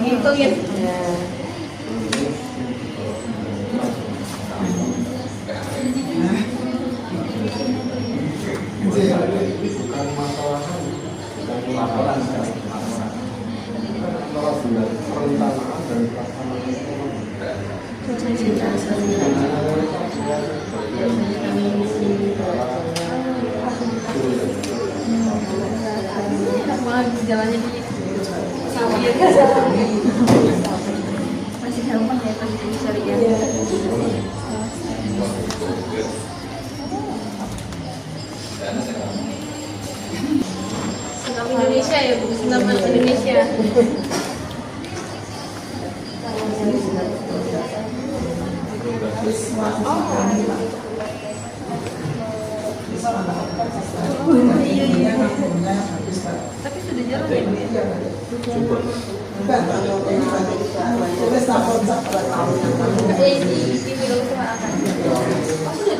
Gitu ya. Bukan masalah, bukan laporan sekarang, perencanaan dan pelaksanaan jalannya di sawah masih gampang ya pas dicari ya. Senam Indonesia ya Bu, senam Indonesia. Tapi sudah jalan ya Bu ya? Di bidang usahaan. Oh sudah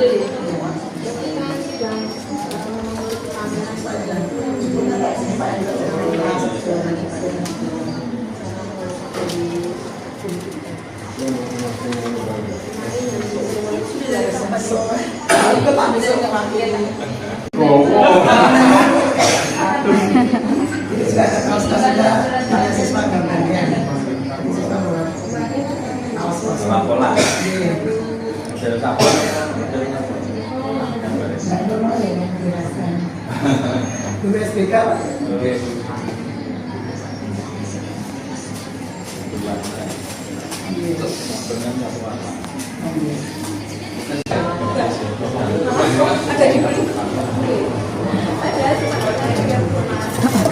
dari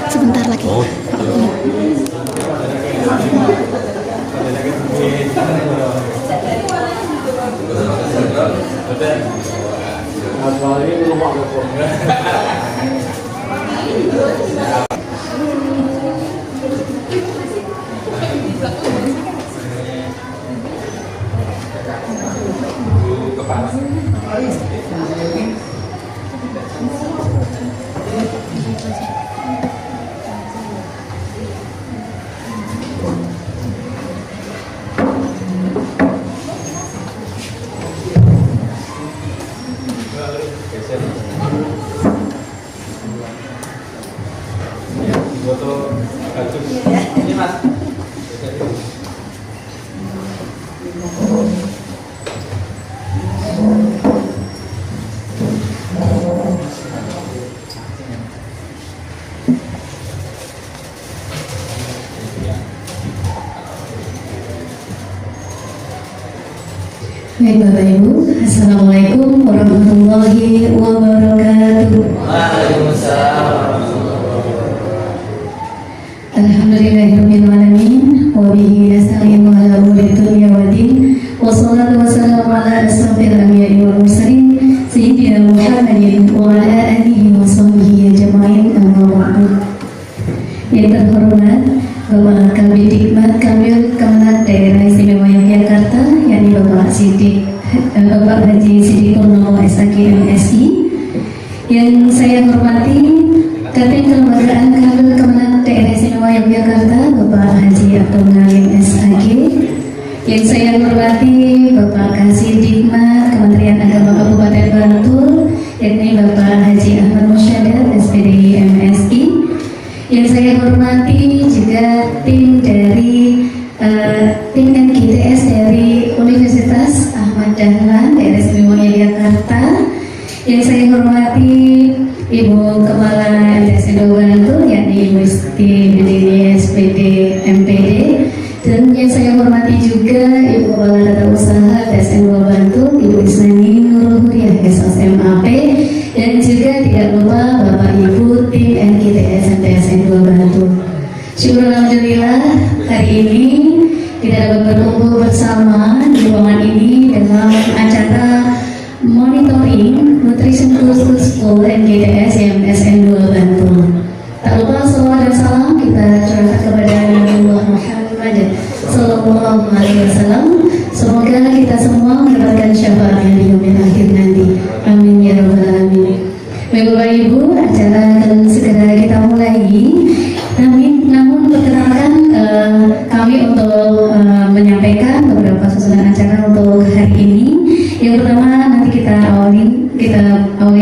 sebentar lagi. Ini Mas. Baik Bapak Ibu, Assalamualaikum warahmatullahi wabarakatuh. Waalaikumsalam. Alhamdulillahirabbil alamin wa bihi nasta'inu ala umuri dunya waddin wassalatu wassalamu ala asrofil anbiya'i wal mursalin sayyidina Muhammadin wa ala alihi wa sahbihi ajma'in amma ba'du. Yang terhormat Bapak Kabid Dikmat Kamil Kemenag Daerah Istimewa Yogyakarta, yakni Bapak Haji Sidik Purnomo SAG MSI. Yang saya hormati Kapten Kelembagaan Kamil Kemenag Daerah Istimewa Yogyakarta, Bapak Haji Abdul Ngalim SAG. Yang saya hormati Bapak Kasih Dikmat Kementerian Agama Kabupaten Bantul, yakni Bapak Haji Ahmad Musyadar SPD MSI. Yang saya hormati juga tim dari tim NGTS dari Universitas Ahmad Dahlan Daerah Istimewa Yogyakarta. Yang saya hormati Ibu Kepala MTS Indo Bantul, yakni Ibu Isti Bidini SPD MPD. Dan yang saya hormati juga Ibu Kepala Tata Usaha TSN Indo Bantul, Ibu Isnani Nurul Huriah SSMAP. Dan juga tidak lupa Bapak Ibu tim NGTS MTSN 2 Bantul. Syukur alhamdulillah hari ini kita dapat berkumpul bersama di ruangan ini dalam acara monitoring nutrition khusus school NGTS MTSN 2 Bantul. Tak lupa salawat dan salam kita curahkan kepada Nabi Muhammad Sallallahu Alaihi Wasallam. Semoga kita semua mendapatkan syafaatnya di yaumil akhir nanti. Amin ya rabbal alamin. Baik Bapak Ibu, acara akan segera kita mulai. Namun perkenalkan kami untuk menyampaikan beberapa susunan acara untuk hari ini. Yang pertama nanti kita awali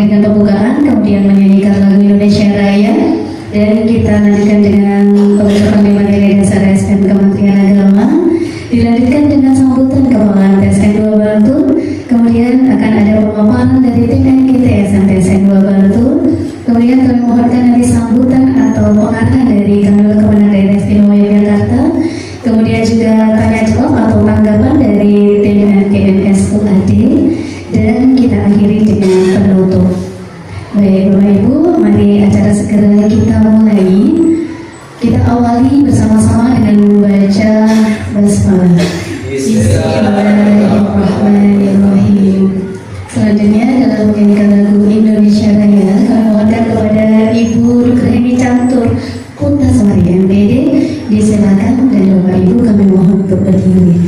dengan pembukaan, kemudian menyanyikan lagu Indonesia Raya, dan kita lanjutkan dengan pengucapan materi dasar ASN Kementerian Agama, dilanjutkan dengan sambutan Kepala TSN 2 Bantul, kemudian akan ada pemaparan dari tim NKTS TSN 2 Bantul, kemudian kami mohonkan nanti sambutan atau pengarahan dari Kanwil Kemenang Daerah Istimewa Yogyakarta, kemudian juga tanya jawab atau tanggapan dari tim NKMS UAD, dan kita akhiri dengan penutup. Baik Bapak Ibu, mari acara segera kita mulai. Kita awali bersama-sama dengan membaca basmalah. Bismillahirrahmanirrahim. Selanjutnya dalam menyanyikan lagu Indonesia Raya, kami mohonkan kepada Ibu Rukreni Cantur Puntasari MPD, disilakan, dan Bapak Ibu kami mohon untuk berdiri.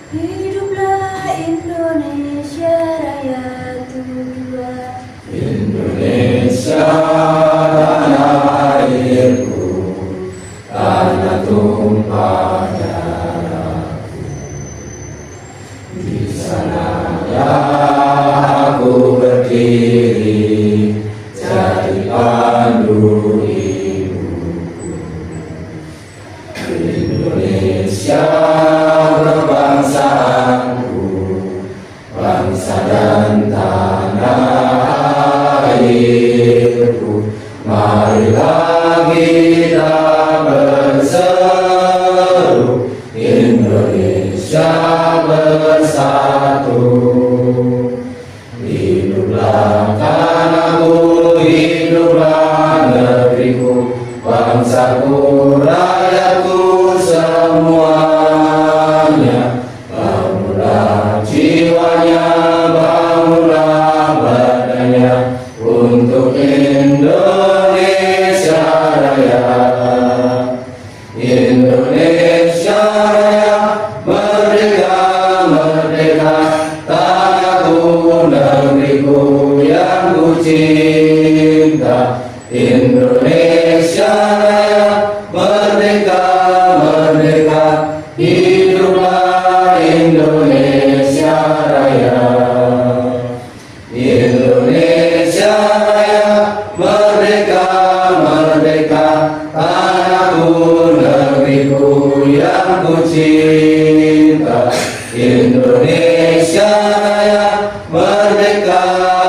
Hiduplah Indonesia Raya tua. Indonesia tanah airku, tanah tumpah darahku. Di sananya aku berdiri, jadi pandu ibuku. Indonesia berbangsaanku, bangsa dan tanah airku. Marilah kita berseru, Indonesia bersatu. Hiduplah tanahku, hiduplah negeriku, bangsaku, rakyatku semuanya. Bangunlah jiwanya, bangunlah badannya, untuk Indonesia Raya. Indonesia Raya, merdeka, merdeka, tanahku, negeriku yang ku cinta. Indonesia Raya, merdeka, merdeka, hiduplah Indonesia Raya. Indonesia Raya, merdeka, merdeka, tanahku, negeriku yang ku cinta. Indonesia Raya, merdeka,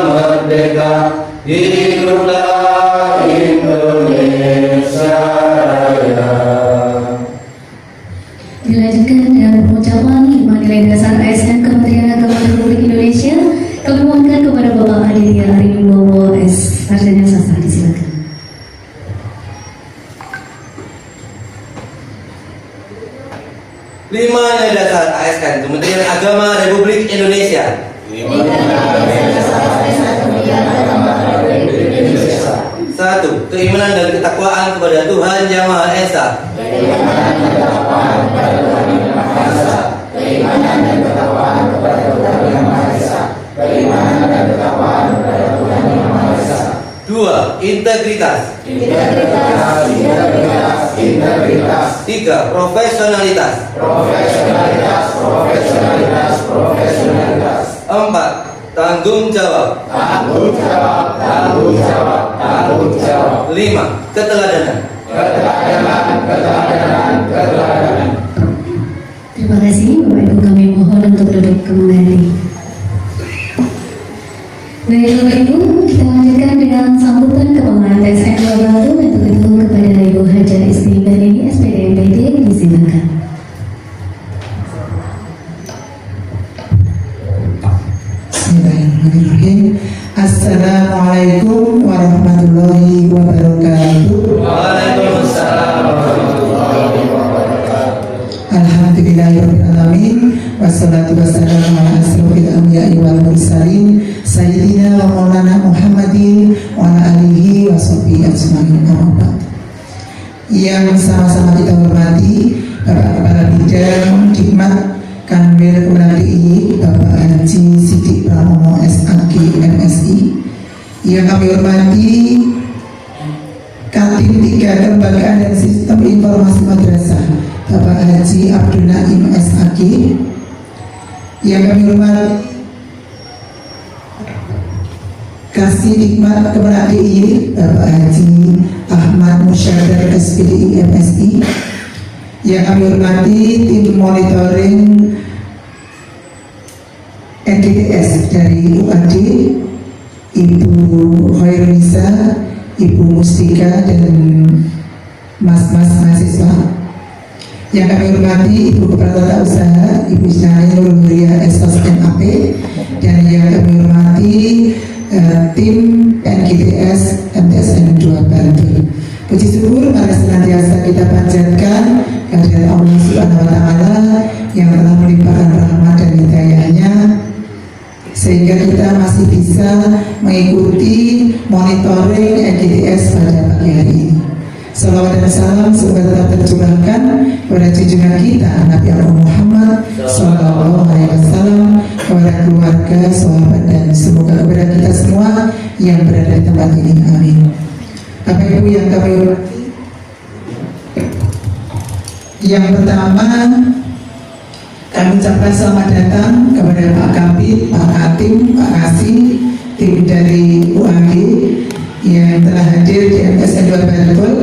merdeka, hiduplah Indonesia Raya. Dilanjutkan dengan pengucapan materi dasar ASN Kementerian Agama Republik Indonesia. Kami mohonkan kepada Bapak Aditya Ariwibowo S. Sarjana Sastra, disilakan. Lima nilai dasar ASN Kementerian Agama Republik Indonesia. Satu, keimanan dan ketakwaan kepada Tuhan Yang Maha Esa. Dua, integritas. Tiga, profesionalitas. Empat, tanggung jawab. Lima, keteladanan. Terima kasih Bapak Ibu, kami mohon untuk duduk kembali. Baik Bapak Ibu, kita lanjutkan dengan sambutan Kepala TSN 2 Bantul, untuk itu kepada Ibu Haja Isti Barini SPD MPD, disilakan. Bismillahirrahmanirrahim. Assalamualaikum warahmatullahi wabarakatuh. Waalaikumsalam warahmatullahi wabarakatuh. Alhamdulillahirrahmanirrahim. Wassalatu wassalamu ala asrofil anbiya'i wal mursalin Sayyidina wa maulana Muhammadin wa ala alihi wa sahbihi ajma'in. Yang sama-sama kita hormati Bapak Kepala Bidang Dikmat Kanwil Kepala DIY Bapak Haji Sidik Pramono SAG MSI. Yang kami hormati Kantin 3 Kelembagaan dan Sistem Informasi Madrasah Bapak Haji Abdul Naim SAG. Yang kami hormati Kasih Hikmat Kepala DIY Bapak Haji Ahmad Musyadar SPDI MSI. Yang kami hormati tim monitoring NDTS dari UAD, Ibu Khairunisa, Ibu Mustika, dan mas-mas mahasiswa. Yang kami hormati Ibu Kepala Tata Usaha, Ibu Isnail Nurhuria Esos MAP, dan yang kami hormati tim NGTS MTSN 2 Bantul. Puji syukur pada senantiasa kita panjatkan kehadirat Allah Subhanahu wa Ta'ala yang telah melimpahkan rahmat dan hidayahnya sehingga kita masih bisa mengikuti monitoring NGTS pada pagi hari ini. Salawat dan salam semoga tetap tercurahkan kepada junjungan kita Nabi Muhammad Sallallahu Alaihi Wasallam, kepada keluarga, sahabat, dan semoga kepada kita semua yang berada di tempat ini. Amin. Bapak Ibu yang kami hormati, yang pertama kami ucapkan selamat datang kepada Pak Kabid, Pak Katim, Pak Kasih, tim dari UAG yang telah hadir di MTSN 2 Bantul,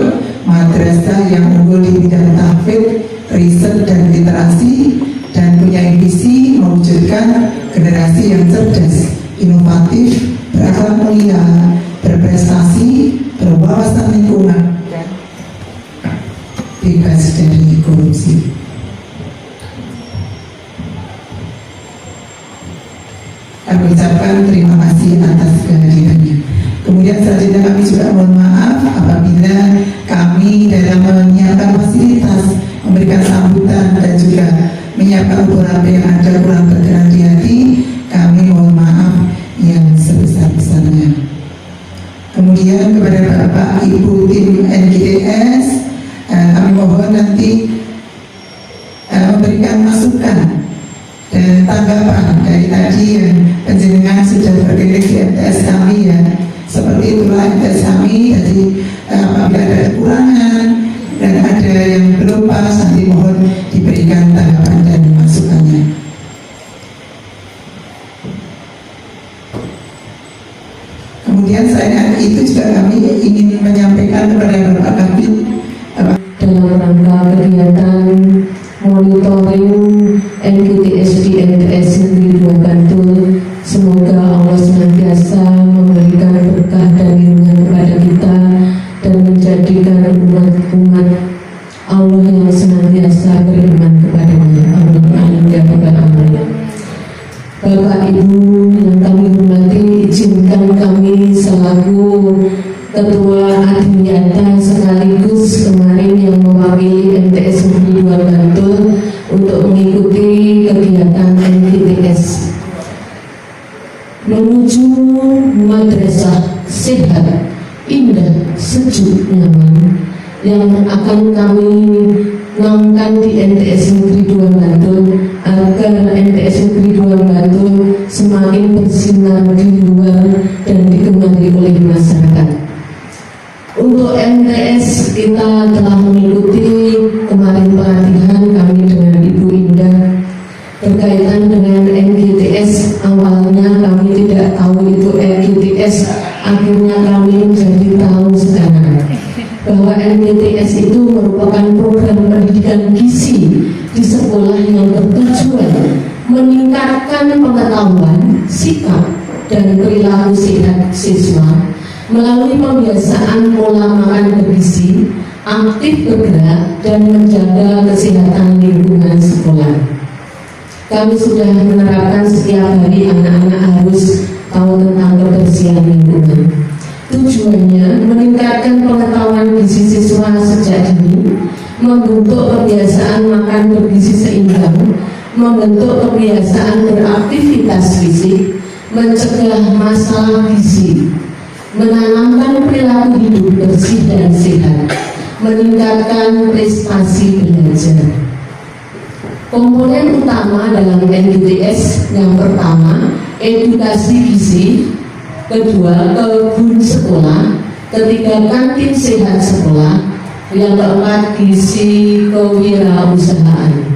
madrasah yang unggul di bidang tahfidz, riset, dan literasi, dan punya visi mewujudkan generasi yang cerdas, inovatif, berakhlak mulia, berprestasi, berwawasan lingkungan, bebas dari korupsi. Kami ucapkan terima kasih atas kehadirannya. Kemudian selanjutnya kami juga mohon maaf apabila kami dalam menyiapkan fasilitas, memberikan sambutan, dan juga menyiapkan beberapa yang ada kurang berkenan di hati, kami mohon maaf yang sebesar-besarnya. Kemudian kepada Bapak Ibu tim NGTS, kami mohon nanti memberikan masukan dan tanggapan dari tadi yang penjenengan sudah berdiri di MTS kami ya. Seperti itulah MTS kami, jadi apabila ada kekurangan dan ada yang belum pas, nanti mohon diberikan tanggapan dan masukannya. Kemudian selain itu juga kami ingin menyampaikan kepada Bapak Kabid dalam rangka kegiatan monitoring NGTS di MTS Negeri 2 Bantul. Semoga Allah senantiasa memberikan berkah dan lindungan kepada kita dan menjadikan umat Allah yang senantiasa beriman kepadanya. Amin ya rabbal alamin. Bapak Ibu yang kami hormati, izinkan kami selaku Ketua Adiyata sekaligus kemarin yang mewakili MTS Negeri 2 Bantul untuk mengikuti kegiatan NGTS menuju madrasah sehat, indah, sejuk, nyaman yang akan kami ngangkat di MTS Negeri 2 Bantul agar MTS Negeri 2 Bantul semakin bersinar di luar dan digemari oleh masyarakat. Untuk MTS kita telah mengikuti kemarin pelatihan kami dengan Ibu Indah berkaitan dengan NGTS. Awalnya kami tidak tahu itu NGTS, akhirnya kami menjadi tahu sekarang bahwa NGTS itu merupakan program pendidikan gizi di sekolah yang bertujuan meningkatkan pengetahuan, sikap, dan perilaku sehat siswa melalui pembiasaan pola makan bergizi, aktif bergerak, dan menjaga kesehatan lingkungan sekolah. Kami sudah menerapkan setiap hari anak-anak harus tahu tentang kebersihan lingkungan. Tujuannya meningkatkan pengetahuan gizi siswa sejak dini, membentuk kebiasaan makan bergizi seimbang, membentuk kebiasaan beraktivitas fisik, mencegah masalah gizi, menanamkan perilaku hidup bersih dan sehat, meningkatkan prestasi belajar. Komponen utama dalam NGTS yang pertama edukasi gizi, kedua kebun sekolah, ketiga kantin sehat sekolah, yang keempat gizi kewirausahaan.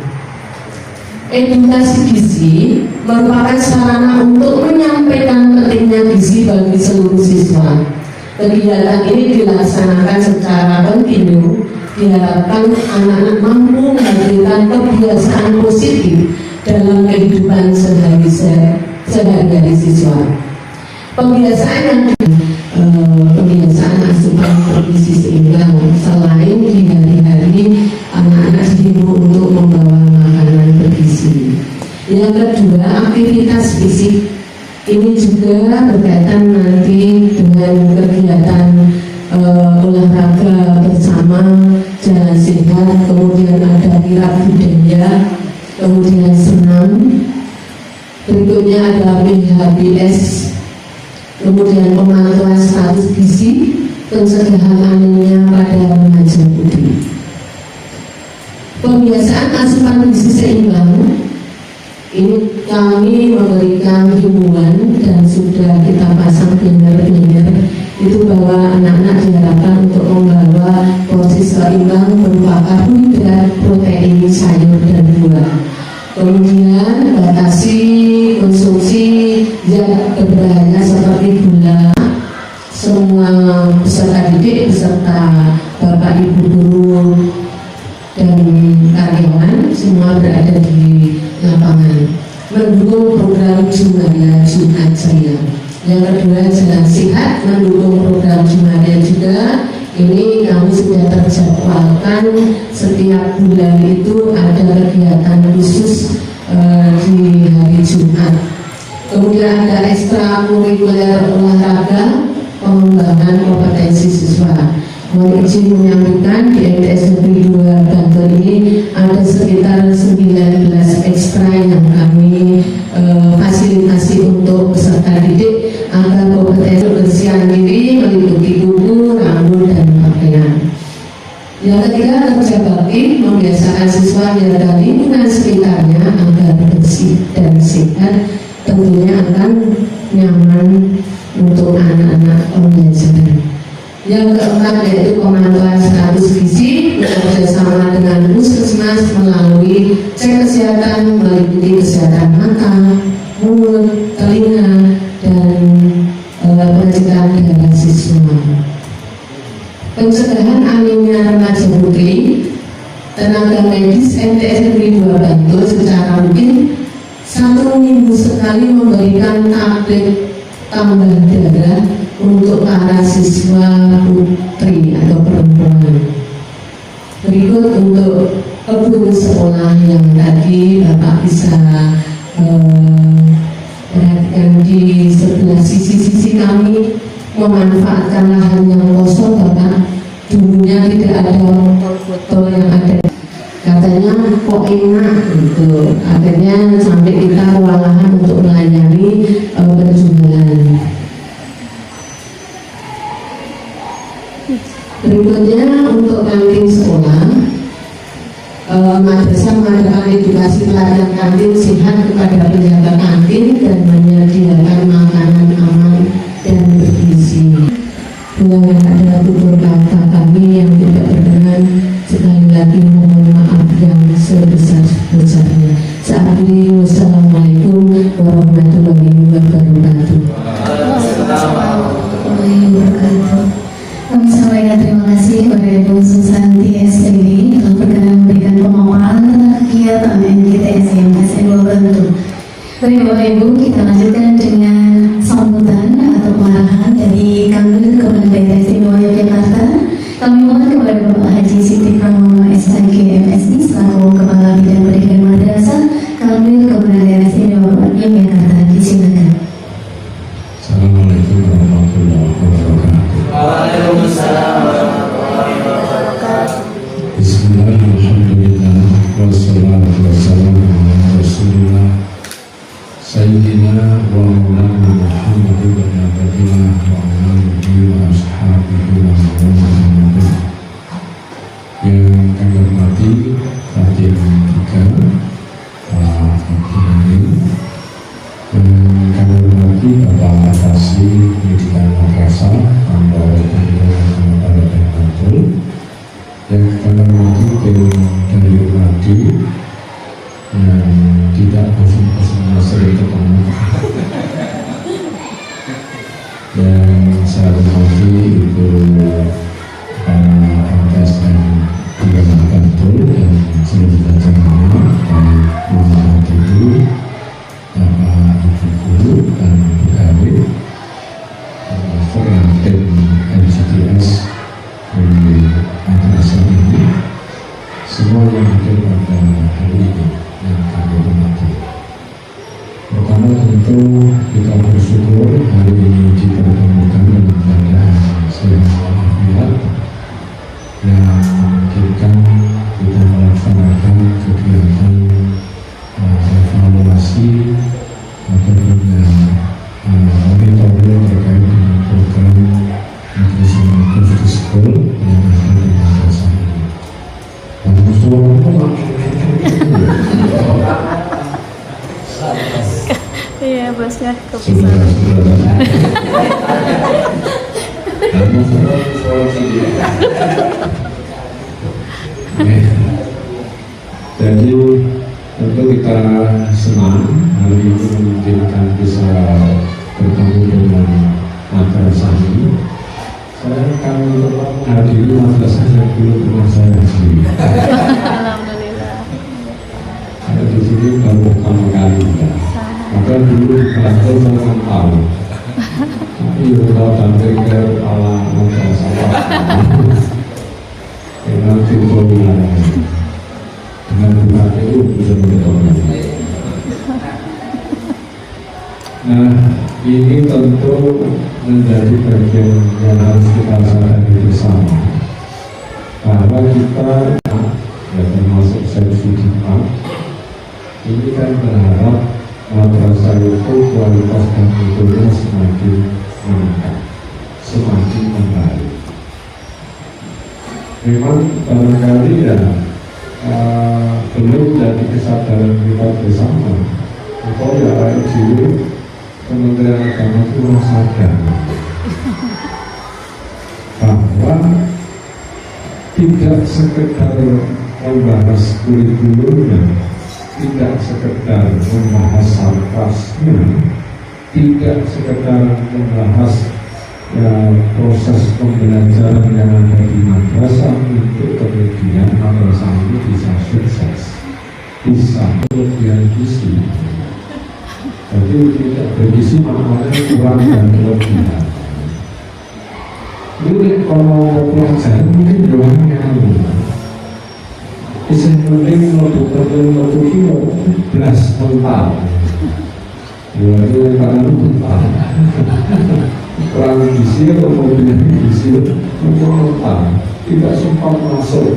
Edukasi gizi merupakan sarana untuk menyampaikan pentingnya gizi bagi seluruh siswa. Kegiatan ini dilaksanakan secara kontinu, diharapkan anak-anak mampu menghadirkan kebiasaan positif dalam kehidupan sehari-hari siswa. Kebiasaan asupan bergizi seimbang, selain di hari-hari anak-anak dihimbau untuk membawa makanan bergizi. Yang kedua, aktivitas fisik. Ini juga berkaitan nanti dengan kegiatan olahraga bersama, jalan sehat, kemudian ada kirab budaya, kemudian senam. Berikutnya ada PHBS, kemudian pemantauan status gizi, pencegahan anemia pada remaja putri. Pembiasaan asupan gizi seimbang ini kami memberikan himbauan dan sudah kita pasang banner-banner itu bahwa anak-anak diharapkan untuk membawa porsi seimbang berupa karbohidrat, protein, sayur dan buah. Kemudian batasi konsumsi zat berbahaya seperti gula. Semua peserta didik beserta bapak ibu guru dan karyawan semua berada di lapangan, mendukung program Jumada Jumat Jaya. Yang kedua, jalan sehat, mendukung program Jumada juga. Ini kami sudah terjadwalkan setiap bulan itu ada kegiatan khusus di hari Jumat. Kemudian ada ekstrakurikuler olahraga, pengembangan kompetensi siswa. Mohon izin menyampaikan di MTS Negeri 2 Bantul ini ada sekitar 19 ekstra yang kami fasilitasi untuk peserta didik agar kompetensi kebersihan diri meliputi kuku, rambut, dan pakaian. Yang ketiga, kerja bakti, membiasakan siswa menjaga lingkungan sekitarnya agar bersih dan sehat, tentunya akan nyaman untuk anak-anak pembelajaran. Yang keempat yaitu pemantauan status gizi bekerjasama dengan puskesmas melalui cek kesehatan meliputi kesehatan mata, mulut, telinga, dan pengecekan darah siswa. Pencegahan anemia remaja putri, tenaga medis MTS Negeri 2 Bantul secara rutin 1 minggu sekali memberikan tablet tambah darah untuk para siswa putri atau perempuan. Berikut untuk kebun sekolah yang tadi Bapak bisa perhatikan di sebelah sisi kami, memanfaatkan lahan yang kosong. Bapak, dulunya tidak ada foto yang ada, katanya kok enak gitu, akhirnya sampai kita kewalahan untuk melayani penjualan. Berikutnya untuk kantin sekolah, madrasah mengadakan edukasi pelajar kantin sehat kepada penjaga kantin dan menyediakan makanan aman dan bergizi. Bila ada tutur kata kami yang tidak berkenan, sekali lagi mohon maaf yang sebesar-besarnya. Assalamualaikum warahmatullahi wabarakatuh. Kami sampaikan terima kasih kepada Bu Susanti SPD telah berkenan memberikan pemaparan tentang kegiatan NGTS yang SN2 Bantul. Baik Bapak Ibu, kita lanjutkan dengan sambutan atau pengarahan dari Kanwil Kementerian Daerah Istimewa Yogyakarta. Kami mohon kepada Bapak Haji Siti Pramono SHG MSI selaku Kepala Bidang Pendidikan Madrasah Kanwil Kementerian Daerah Istimewa Yogyakarta, disilakan. Assalamualaikum warahmatullahi wabarakatuh. Waalaikumsalam warahmatullahi wabarakatuh. Bismillahirrahmanirrahim. Wassalatu wassalamu ala Rasulillah Sayyidina wa maulana Muhammad wa nabiyina wa alihi wa ashabihi wa man. Yang kami hormati Hakim 3 sering ketemu. Dan saya hormati Ibu MTS dan Bagaimana Kantor dan seluruh jajarannya dan Bapak Ibu, Bapak Ibu Guru dan pegawai, termasuk yang tim MCTS di madrasah ini, semua yang hadir pada hari ini yang kami hormati. Pertama tentu kita bersyukur hari ini dipertemukan dengan keadaan sehat walafiat yang memungkinkan kita melaksanakan kegiatan evaluasi ataupun monitoring terkait dengan program Nutrisi Bagus di School yang ada di madrasah ini. Dan Iya, bosnya saudara-saudara, jadi tentu kita senang hari ini memungkinkan bisa bertemu dengan madrasah ini. Saya akan menghadiri madrasah yang dulu pernah saya hadiri. Alhamdulillah. Saya di sini baru pertama kali ya. Maka dulu berangkat dengan tahu. Tapi kalau sampai ke kepala madrasah dengan filmnya dengan bukan itu bisa menentukan. Nah, ini tentu menjadi bagian yang harus kita sadari bersama bahwa kita ya termasuk saya Sudirman ini kan berharap madrasah itu kualitas dan mutunya semakin meningkat, semakin membaik. Memang barangkali ya belum jadi kesadaran kita bersama. Kalau ya ICU Kementerian Agama itu harus sadar bahwa tidak sekedar membahas kurikulumnya, tidak sekedar membahas sarkasnya, tidak sekedar membahas proses pembelajaran yang ada di madrasah untuk kemudian madrasah ini bisa sukses, bisa kemudian gizi. Jadi tidak bergizi maknanya kurang dan kelebihan. Ini kalau pelajaran mungkin doangnya Isi penting untuk kilo belas mental. Itu karena mental. Kurang gizi atau kelebihan gizi mental tidak sempat masuk.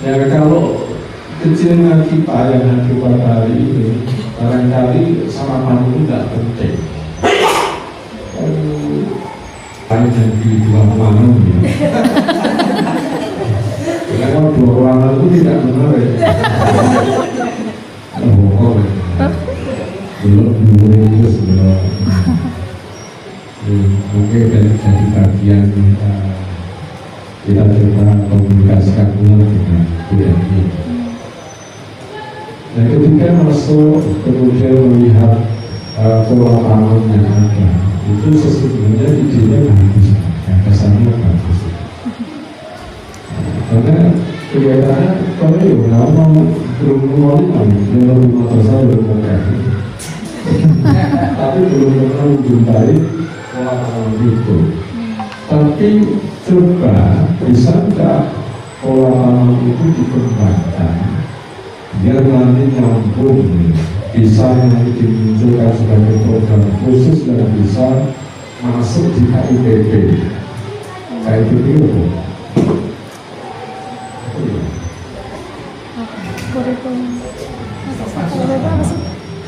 Ya kalau kecilnya kita yang ada pada hari ini barangkali sarapan itu tidak penting. Hanya jadi dua ruangan ya. Karena dua ruangan itu tidak benar ya. Belum itu sebelum mungkin dari bagian kita coba komunikasikan ulang dengan budaya ini. Dan ketika masuk kemudian melihat pola tanam yang ada, itu sesungguhnya idenya bagus, gagasannya bagus. Karena kelihatannya kalau ya belum mulai belum madrasah belum mulai, tapi belum pernah menjumpai pola tanam itu. Tapi coba bisa nggak pola tanam itu dikembangkan biar nanti nyambung, bisa nanti dimunculkan sebagai program khusus yang bisa masuk di KIPP. KIPP itu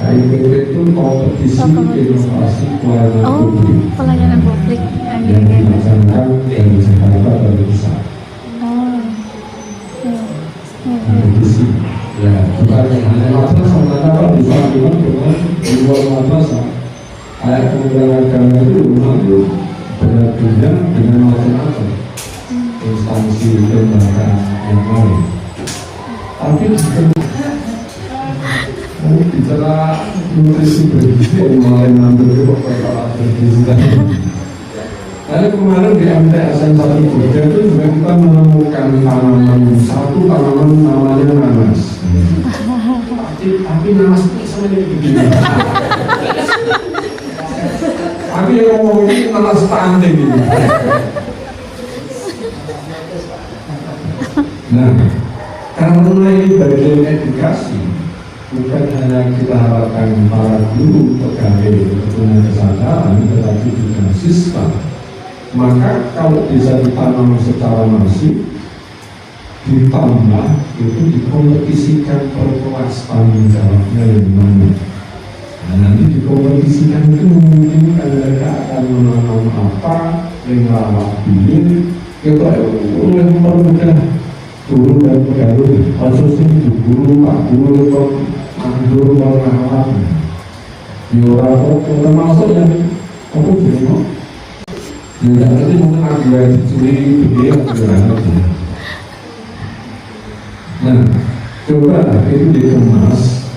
KIPP itu kompetisi inovasi pelayanan publik. Pelayanan publik Yang dilaksanakan dari Jakarta dari pusat. Kompetisi. Ya, bukan hanya madrasah, karena bisa bilang dengan di luar madrasah. Kayak Kementerian Agama itu itu berbeda dengan macam-macam instansi lembaga yang lain. Tapi Saya bicara nutrisi bergizi mulai ngambil kok persoalan bergizi tadi. Lalu kemarin di MTSN 1 Jogja itu juga kita menemukan satu tanaman namanya nanas. Tapi nanas itu sebenarnya begini. Tapi yang ngomong ini nanas stunting ini. Nah, karena ini bagian edukasi, bukan hanya kita harapkan para guru pegawai punya kesadaran, tetapi juga siswa. Maka kalau bisa ditanam secara masif, ditambah itu dikompetisikan perluas tanggung jawabnya yang mana. Nah, nanti dikompetisikan itu memungkinkan mereka akan menanam apa, yang rawat ini, kita yang mempermudah guru dan pegawai, khususnya di guru, pak guru, guru, rawat. Diorang termasuk yang aku bingung. Tidak nanti mungkin akibat dicuri dia berani. Nah, coba itu dikemas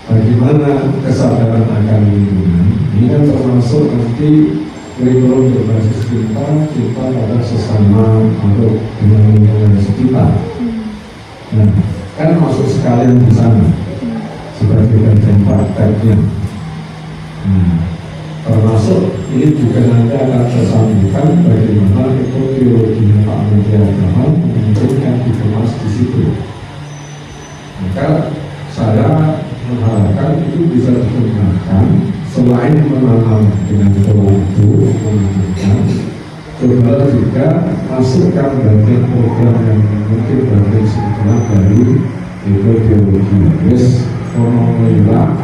bagaimana kesadaran akan lingkungan. Ini kan termasuk nanti kurikulum berbasis kita pada sesama atau dengan lingkungan sekitar. Nah, kan masuk sekalian di sana sebagai bagian prakteknya. Termasuk ini juga nanti akan tersambungkan bagaimana teologinya Pak Menteri Agama memungkinkan dikemas di situ. Maka saya mengharapkan itu bisa digunakan selain menanam dengan pola itu menanamkan, coba juga masukkan bagian program yang mungkin bagian sebetulnya dari teologi. Yes, ngomong-ngomong,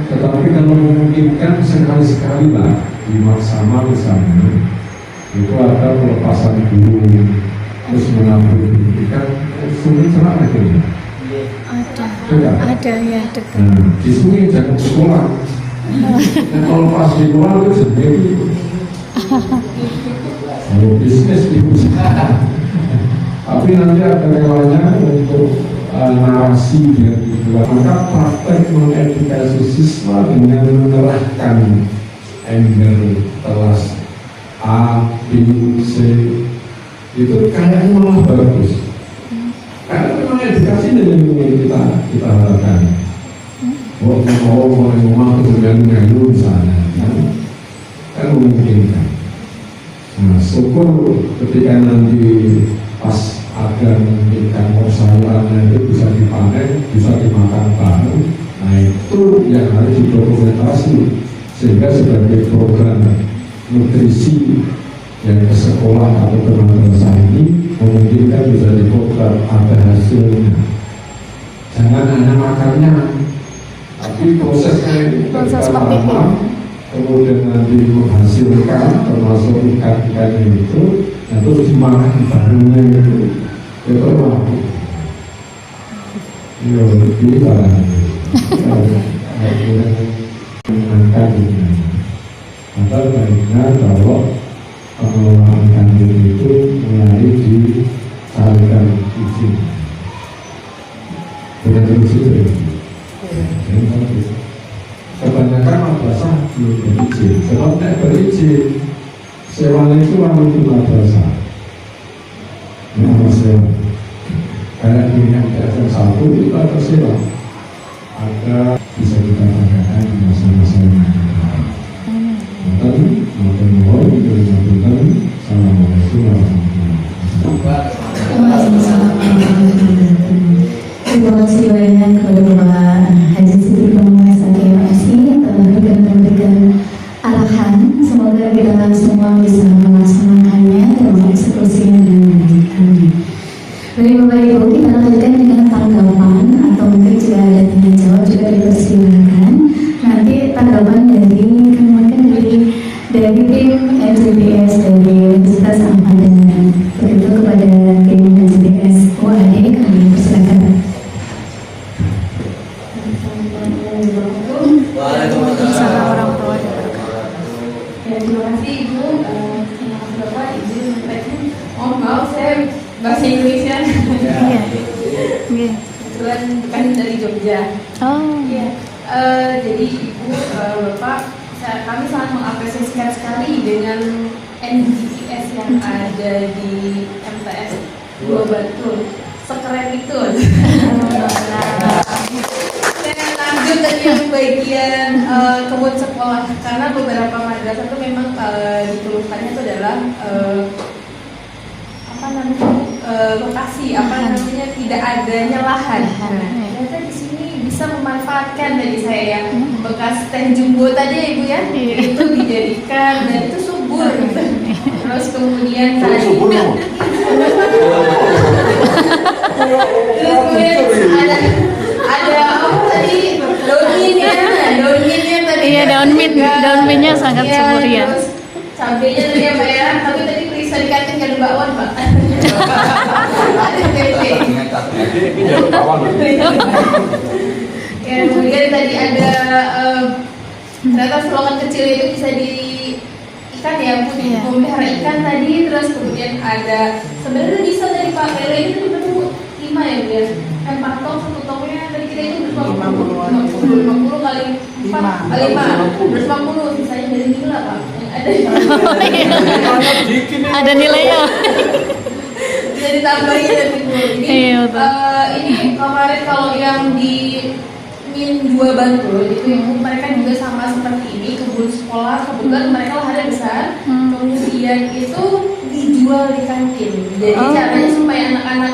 tetapi kalau memungkinkan sekali-sekali lah di Maksama misalnya itu ada pelepasan guru terus mengambil pendidikan sungai cerah akhirnya Ada ya dekat. Nah, di sungai jangan sekolah. Dan kalau pas di luar itu sendiri kalau bisnis diusaha tapi nanti ada relanya untuk narasi yang dibuat. Maka praktek mengedukasi siswa dengan menerahkan ember telas A, B, C itu kayaknya malah bagus. Karena memang edukasi dengan kita harapkan. Mau kemudian ngelu misalnya, kan memungkinkan. Nah, syukur ketika nanti pas ada memungkinkan sayurannya itu bisa dipanen, bisa dimakan bareng. Nah itu yang harus didokumentasi sehingga sebagai program nutrisi yang ke sekolah atau ke madrasah ini memungkinkan bisa diprogram ada hasilnya. Jangan hanya makannya, tapi prosesnya ini Proses ketika seperti itu. kemudian nanti menghasilkan termasuk ikan-ikan itu, nah terus dimakan barangnya itu waktu ya lebih barang menangkan ini. Maka baiknya kalau pengelolaan kandung itu mulai dicarikan izin. Bukan terus itu ya. Kebanyakan madrasah belum berizin. Sebab tidak berizin, sewanya itu langsung madrasah. Ini sewa. Kayak di MTSN 1 itu ada sewa. Ada bisa kita tanyakan di masa-masa yang akan datang. Assalamualaikum warahmatullahi Terima kasih banyak kepada Bapak Haji Siti Penguasa KMSI yang telah memberikan arahan. Semoga kita semua bisa melaksanakannya dan mengeksekusinya dengan baik. Baik Bapak Ibu, kita lanjutkan dengan tanggapan atau mungkin jika ada tanya jawab juga dipersilakan. Nanti tanggapan dari tim MCBS dari Universitas Ahmad Dahlan. Begitu kepada tim MCBS UAD kami persilakan. Waalaikumsalam warahmatullahi wabarakatuh. Terima kasih Ibu, Bapak, Ibu, mohon maaf saya bahasa Indonesia. Iya. Kebetulan bukan dari Jogja. Oh. Iya. Jadi Ibu, Bapak, kami sangat mengapresiasikan sekali dengan NGCS yang ada di MTS 2 Bantul. Sekeren itu. Dan lanjut tadi yang bagian kebun sekolah, karena beberapa madrasah itu memang dikeluhkannya itu adalah lokasi tidak adanya lahan. Ternyata di sini bisa memanfaatkan dari saya yang bekas teh jumbo tadi ya Ibu ya, itu dijadikan dan itu subur. Terus kemudian tadi terus kemudian ada apa tadi daun tadi. Iya, daun mintnya sangat subur ya. Terus cabenya tadi ya Pak ya, tapi tadi bisa dikatakan jadi bakwan Pak. Ada tempe. Ya, kemudian tadi ada ternyata slogan kecil itu bisa di ikan ya Bu, memelihara ikan tadi. Terus kemudian ada sebenarnya bisa dari Pak lele itu tadi berapa 5 ya Bu ya, 4 tong, 1 tongnya tadi kita itu 50 kali 4 kali 5 150, sisanya dari nila Pak yang ada. Ada nilainya. Bisa ditambahin dari Bu. Jadi ini kemarin kalau yang di Min 2 Bantul itu yang mereka juga sama seperti ini, kebun sekolah, kebetulan mereka lahannya besar, kemudian itu dijual di kantin. Jadi caranya supaya anak-anak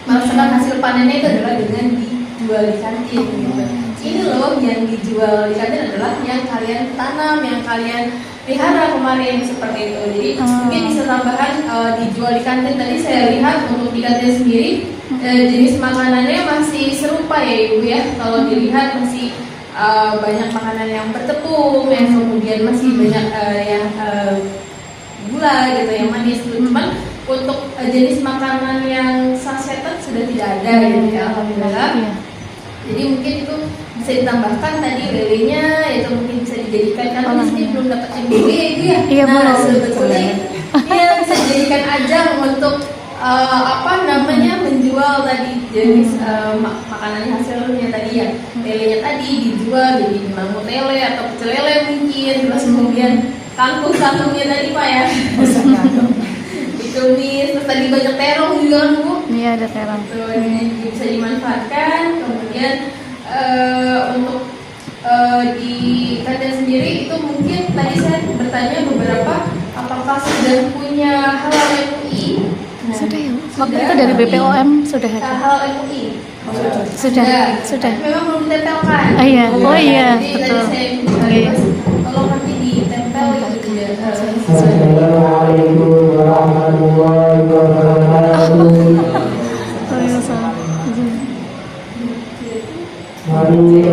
merasakan hasil panennya itu adalah dengan dijual di kantin gitu. Ini loh yang dijual di kantin adalah yang kalian tanam, yang kalian pelihara kemarin seperti itu. Jadi mungkin bisa tambahan dijual di kantin. Tadi saya lihat untuk di kantin sendiri jenis makanannya masih serupa ya Ibu ya. Kalau dilihat masih banyak makanan yang bertepung, yang kemudian masih banyak yang gula gitu, yang manis. Cuman untuk jenis makanan yang sasetan sudah tidak ada gitu ya, alhamdulillah. Jadi mungkin itu bisa ditambahkan tadi lelenya, itu mungkin bisa dijadikan, karena di sini belum dapat MBB ya Ibu ya. Iya, nah sebetulnya ini bisa dijadikan ajang untuk menjual tadi jenis makanan hasilnya tadi ya, lelenya tadi dijual jadi mangut lele atau pecel lele mungkin. Terus kemudian kangkung-kangkungnya tadi Pak ya ditumis. Terus tadi banyak terong juga kan Bu. Iya, ada terong. Ini bisa dimanfaatkan. Kemudian untuk di kantin sendiri itu mungkin tadi saya bertanya beberapa apakah sudah punya halal MUI. Sudah ya, waktu itu dari BPOM sudah ada. Halal MUI. Sudah. Memang belum ditempelkan. Iya, oh iya, Jadi betul. tadi saya tolong nanti ditempel gitu ya. Assalamualaikum warahmatullahi wabarakatuh. Mari Selanjutnya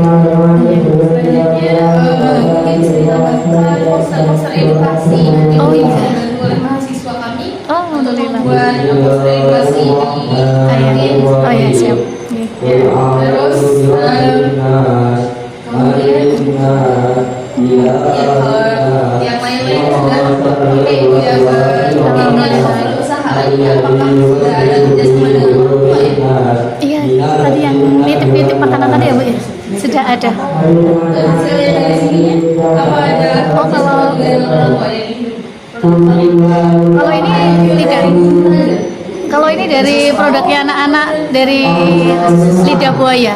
mungkin bisa ditambahkan poster-poster edukasi nanti dibantu oleh mahasiswa kami untuk membuat poster edukasi di Oh ya, siap. terus kemudian yang lain-lain sudah ada usaha lagi, apakah sudah ada kerjasama dengan orang tua ya? Iya, tadi yang nitip-nitip makanan tadi ya Bu ya? Sudah ada. Hasilnya dari sini apa ada kalau dengan orang tua yang ini? Kalau ini tidak. Kalau ini dari produknya anak-anak dari lidah buaya,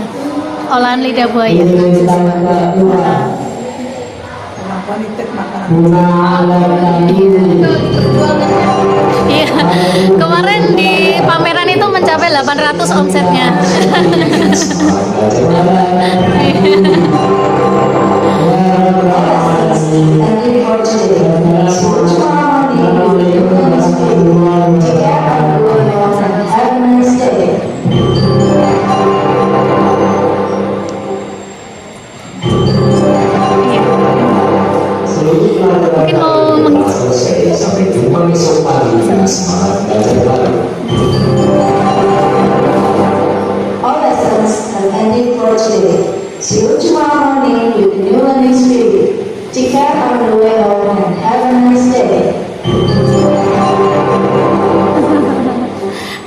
olahan lidah buaya. Iya, kemarin di pameran itu mencapai 800 omsetnya. Mungkin mau mengisi. Sampai jumpa besok pagi dengan semangat belajar baru. All lessons have ended for today. See you tomorrow morning with the new learning spirit. Take care on the way home and have a nice day.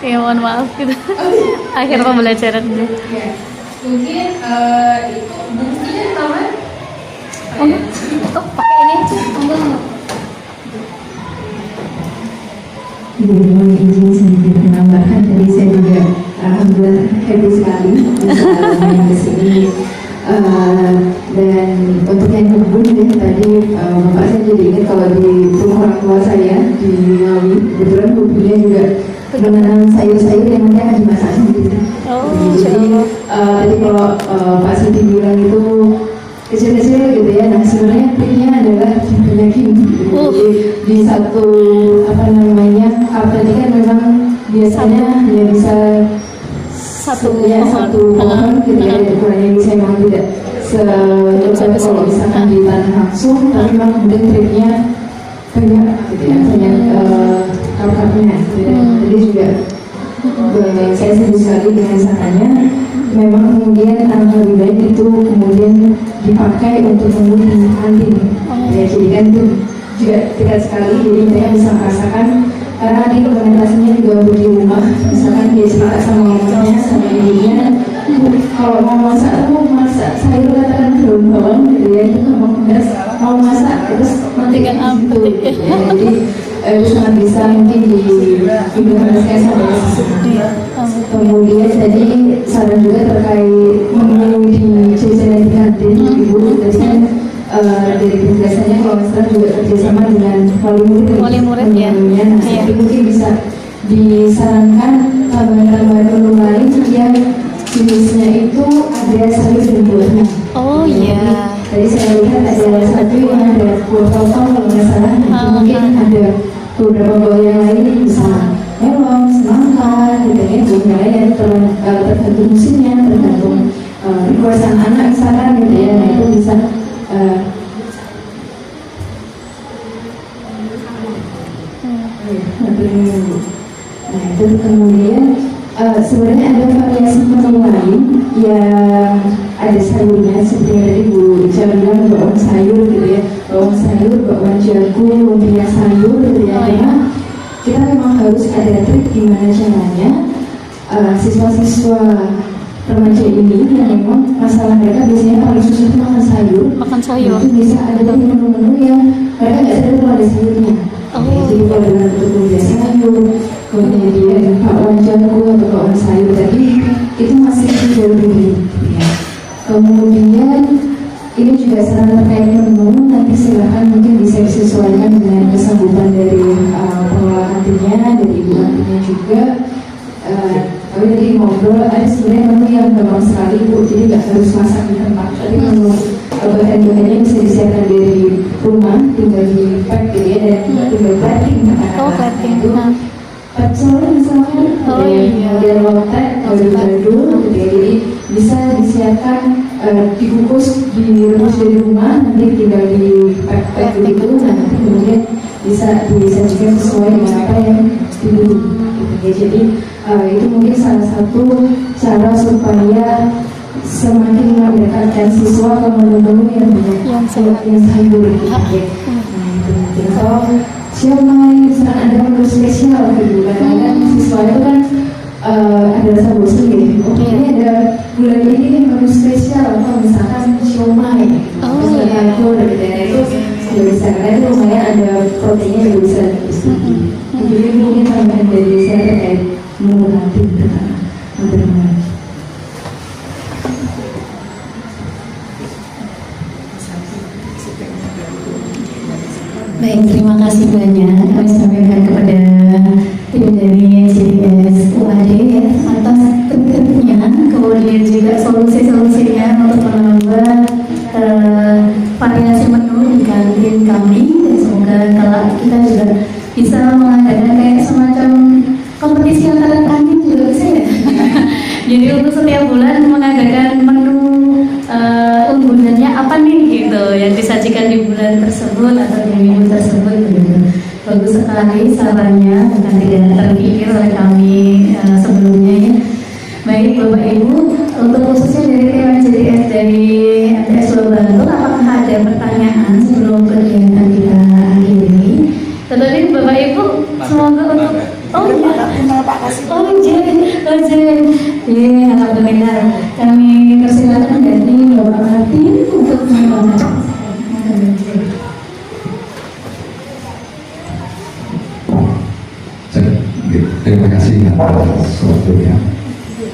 Ya, mohon maaf gitu. Akhir pembelajaran. Ya, mungkin itu Jadi mohon izin sedikit menambahkan, tadi saya juga alhamdulillah happy sekali bisa main ke sini. Dan untuk yang kebun ya, tadi bapak saya jadi ingat kalau di rumah orang tua saya di Ngawi, kebetulan kebunnya juga menanam sayur-sayur yang nanti akan dimasak sendiri. Jadi tadi kalau Pak Siti bilang itu kecil-kecil gitu ya, nah sebenarnya triknya adalah dibanyakin gitu. Jadi di satu apa namanya, kalau tadi kan memang biasanya dia bisa satu pohon gitu ya, ukurannya bisa memang tidak sebesar kalau misalkan di tanah langsung, tapi memang kemudian triknya banyak gitu ya, banyak kakaknya gitu ya. Jadi juga saya setuju sekali dengan sarannya. Memang kemudian lebih baik itu kemudian dipakai untuk mengundi kantin. Ya, jadi kan itu juga dekat sekali, jadi mereka bisa merasakan. Karena nanti implementasinya juga di rumah, misalkan dia cerita sama mamanya, sama ibunya, kalau mau masak sayur katakan daun bawang gitu ya, itu mau masak terus matikan api gitu ya. Jadi itu sangat bisa mungkin diimplementasikan sama kemudian tadi saran juga terkait menu di jajanan di kantin ibu, tadi kan dari penjelasannya kalau masalah juga kerjasama dengan wali murid ya. Jadi mungkin bisa disarankan tambahan-tambahan menu lain yang jenisnya itu ada sayur dan buahnya. Oh iya. Tadi saya lihat ada satu yang ada buah potong kalau nggak salah, mungkin ada beberapa buah yang lain bisa melon, semangka, gitu ya, buah lain tergantung musimnya, tergantung requestan anak misalkan gitu ya, nah itu bisa. Nah itu kemudian sebenarnya ada variasi menu lain yang ada sayurnya seperti yang tadi Bu Ica bilang, bakwan sayur gitu ya, bakwan sayur, bakwan jagung, lumpia sayur gitu ya. Karena kita memang harus ada trik gimana caranya siswa-siswa remaja ini yang memang masalah mereka biasanya paling susah itu makan sayur. Itu bisa ada menu-menu yang mereka nggak sadar kalau ada sayurnya. Jadi kalau dengan bentuk lumpia sayur, kemudian bakwan jagung atau bakwan sayur tadi itu masih jauh lebih ya. Kemudian ini juga saran terkait menu, nanti silahkan mungkin bisa disesuaikan dengan kesanggupan dari pengelola kantinnya, dari ibu kantinnya juga. Kami tadi ngobrol, ada sebenarnya menu yang gampang sekali Bu, jadi nggak harus masak di tempat, tapi menu bahan-bahannya bisa disiapkan dari rumah, tinggal di pack gitu ya, dan tinggal plating. Pecel misalkan, kemudian lotek, gado-gado, gitu ya, jadi bisa disiapkan, dibungkus, direbus dari rumah, nanti tinggal di pack begitu, nanti kemudian bisa disajikan sesuai dengan apa yang dibeli. Ya, jadi itu mungkin salah satu cara supaya semakin mendekatkan siswa ke menu-menu yang banyak yang sayur gitu. Nah itu mungkin kalau siomay misalkan ada menu spesial gitu, kadang-kadang siswa itu kan ada rasa bosan gitu. Ini ada bulan ini menu spesial atau misalkan siomay misalkan aku dari daerah itu sudah bisa, karena itu lumayan ada proteinnya juga bisa distribusi. Jadi mungkin tambahan dari saya terkait menu kantin pertama. Baik, terima kasih banyak kami sampaikan kepada tim dari CDS UAD ya, atas trik-triknya, kemudian juga solusi-solusinya untuk menambah variasi menu di kantin kami, dan semoga kalau kita juga bisa mengadakan kayak semacam kompetisi antara kantin juga bisa ya. Jadi untuk setiap bulan mengadakan menu unggulannya apa nih gitu yang disajikan di bulan tersebut atau di minggu tersebut gitu. Bagus sekali sarannya, bukan tidak terpikir oleh kami sebelumnya ya. Baik Bapak Ibu, untuk khususnya dari tim JDS dari MTS Bantul, apakah ada pertanyaan sebelum kegiatan kita akhiri? Tetapi Bapak Ibu semoga untuk ya, alhamdulillah kami persilakan dari Bapak Martin untuk membacakan. atas waktunya.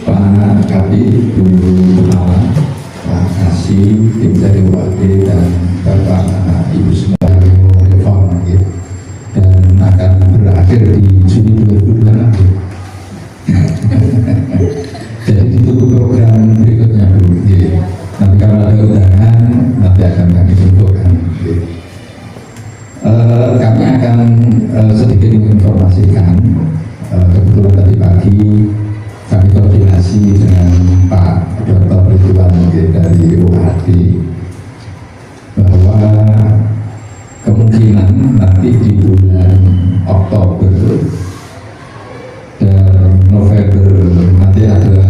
Pak Kabid, Bu Malang, Pak Kasih, tim dari UAD dan Bapak Ibu semua yang reform gitu. Dan akan berakhir di Juni 2002 nanti. Jadi ditunggu program berikutnya dulu. Gitu. Nanti kalau ada undangan nanti akan kami tentukan. Gitu. Kami akan sedikit menginformasikan. Kebetulan tadi pagi kami koordinasi dengan Pak Dr. Ridwan dari UAD bahwa kemungkinan nanti di bulan Oktober dan November nanti ada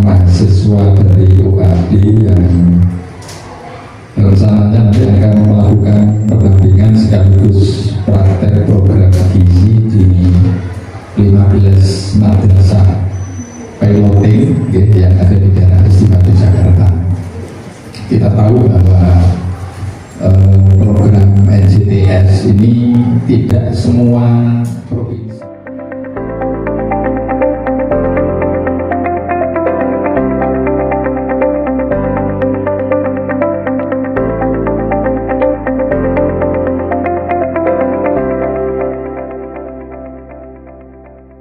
mahasiswa dari UAD yang rencananya nanti akan melakukan pendampingan sekaligus praktek program gizi di 15 madrasah piloting yang ada di daerah istimewa Jakarta. Kita tahu bahwa program NCTS ini tidak semua